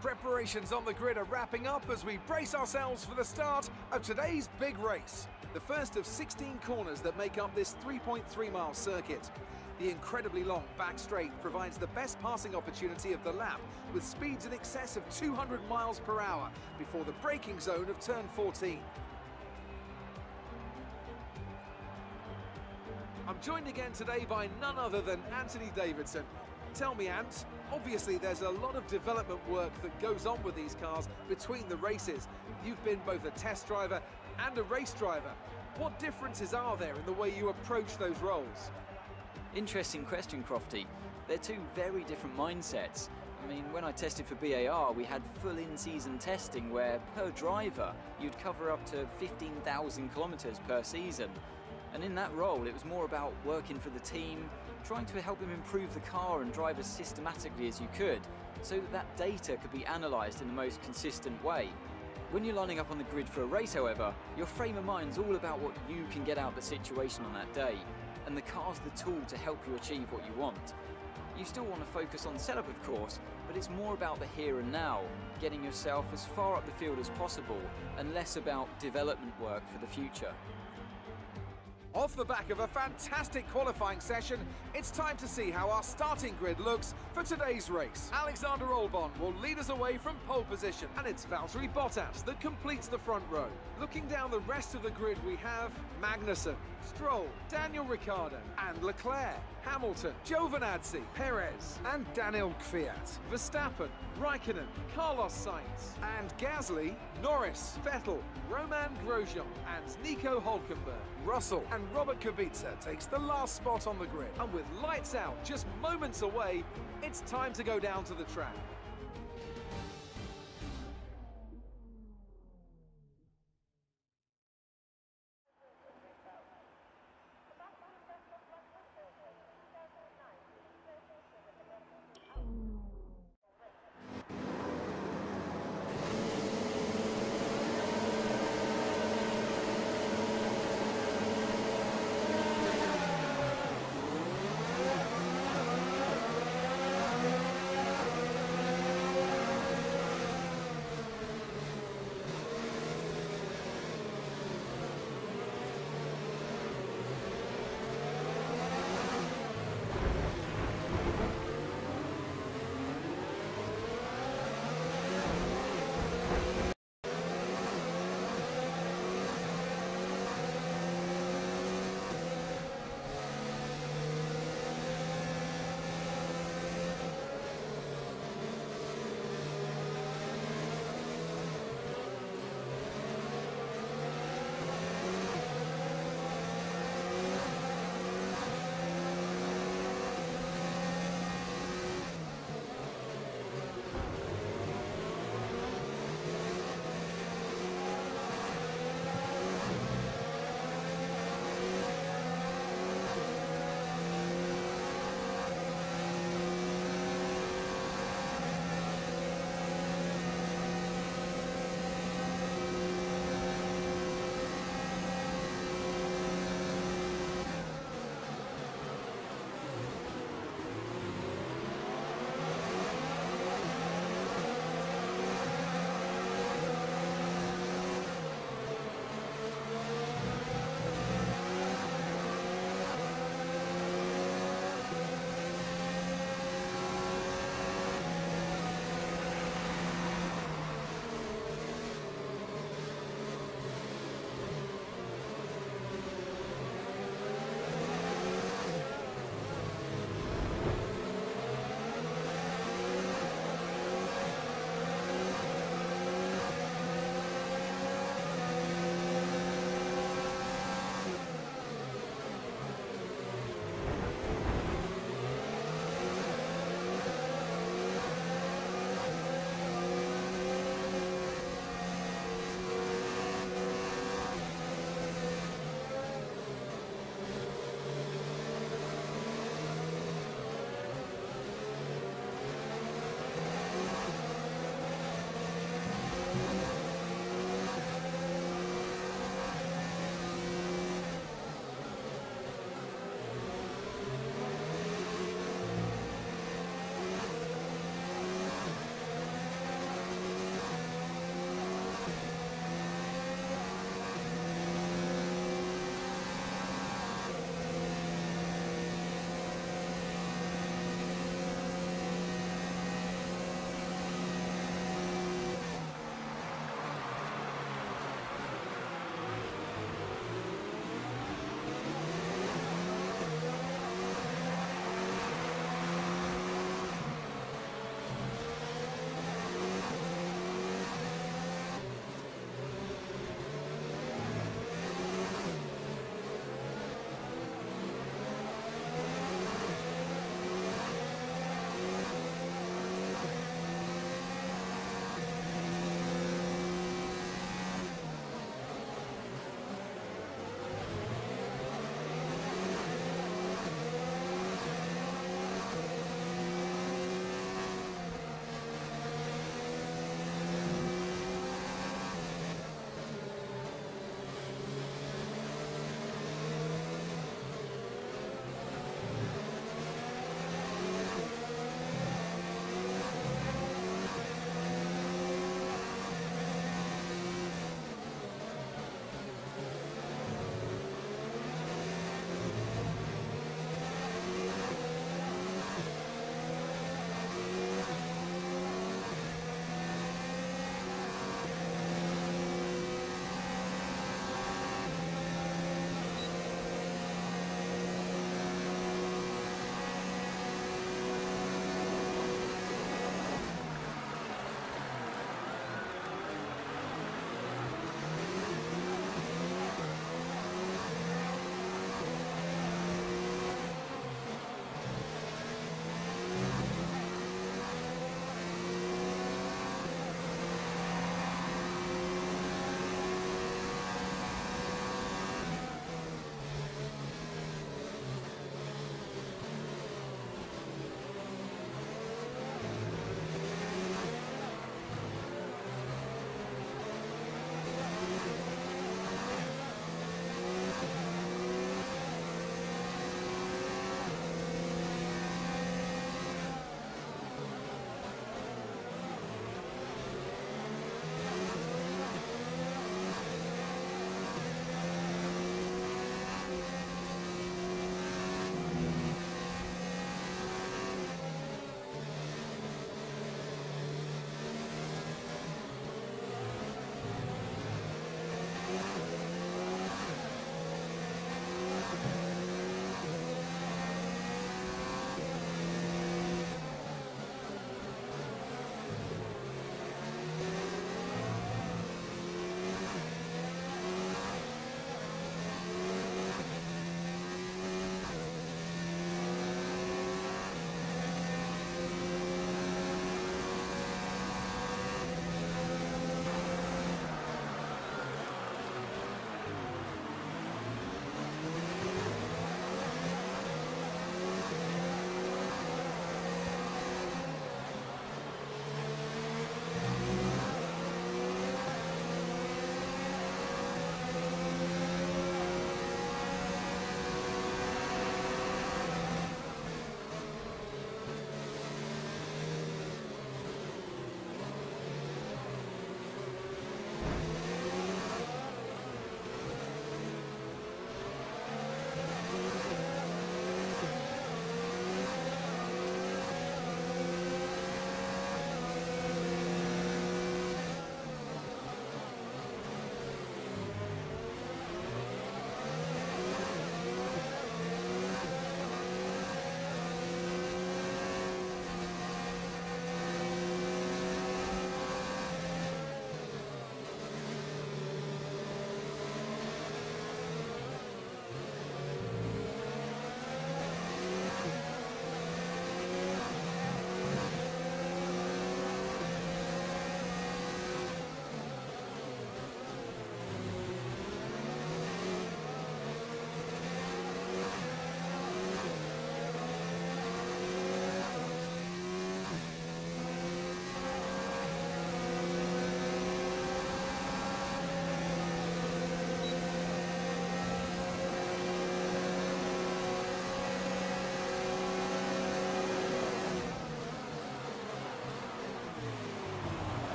Preparations on the grid are wrapping up as we brace ourselves for the start of today's big race. The first of 16 corners that make up this 3.3-mile circuit. The incredibly long back straight provides the best passing opportunity of the lap, with speeds in excess of 200 miles per hour before the braking zone of turn 14. I'm joined again today by none other than Anthony Davidson. Tell me, Ant, obviously there's a lot of development work that goes on with these cars between the races. You've been both a test driver and a race driver. What differences are there in the way you approach those roles? Interesting question, Crofty. They're two very different mindsets. I mean, when I tested for BAR, we had full in-season testing where, per driver, you'd cover up to 15,000 kilometers per season. And in that role, it was more about working for the team, trying to help them improve the car and drive as systematically as you could, so that that data could be analysed in the most consistent way. When you're lining up on the grid for a race, however, your frame of mind's all about what you can get out of the situation on that day, and the car's the tool to help you achieve what you want. You still want to focus on setup, of course, but it's more about the here and now, getting yourself as far up the field as possible, and less about development work for the future. Off the back of a fantastic qualifying session, it's time to see how our starting grid looks for today's race. Alexander Albon will lead us away from pole position, and it's Valtteri Bottas that completes the front row. Looking down the rest of the grid, we have Magnussen, Stroll, Daniel Ricciardo, and Leclerc, Hamilton, Giovinazzi, Perez, and Daniel Kvyat, Verstappen, Raikkonen, Carlos Sainz, and Gasly, Norris, Vettel, Roman Grosjean, and Nico Hülkenberg. Russell and Robert Kubica takes the last spot on the grid, and with lights out just moments away, it's time to go down to the track.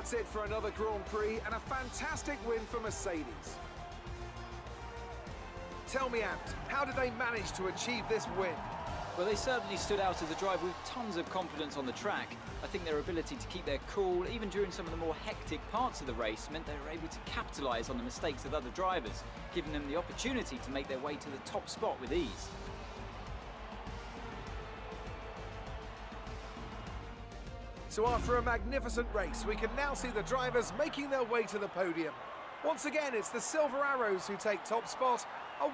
that's it for another Grand Prix and a fantastic win for Mercedes. Tell me, Ant, how did they manage to achieve this win? Well, they certainly stood out as a driver with tons of confidence on the track. I think their ability to keep their cool, even during some of the more hectic parts of the race, meant they were able to capitalise on the mistakes of other drivers, giving them the opportunity to make their way to the top spot with ease. So after a magnificent race, we can now see the drivers making their way to the podium. Once again, it's the Silver Arrows who take top spot. Oh.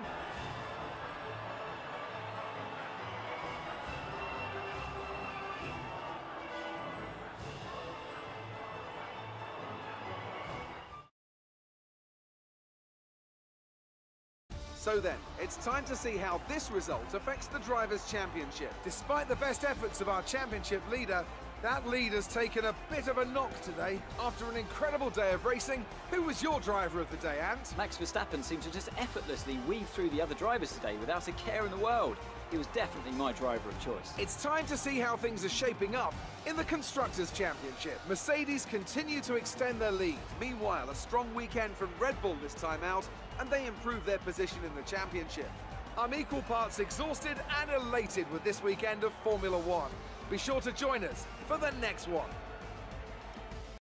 So then, it's time to see how this result affects the Drivers' Championship. Despite the best efforts of our championship leader, that leader's taken a bit of a knock today. After an incredible day of racing, who was your driver of the day, Ant? Max Verstappen seemed to just effortlessly weave through the other drivers today without a care in the world. He was definitely my driver of choice. It's time to see how things are shaping up in the Constructors' Championship. Mercedes continue to extend their lead. Meanwhile, a strong weekend from Red Bull this time out, and they improve their position in the championship. I'm equal parts exhausted and elated with this weekend of Formula One. Be sure to join us for the next one.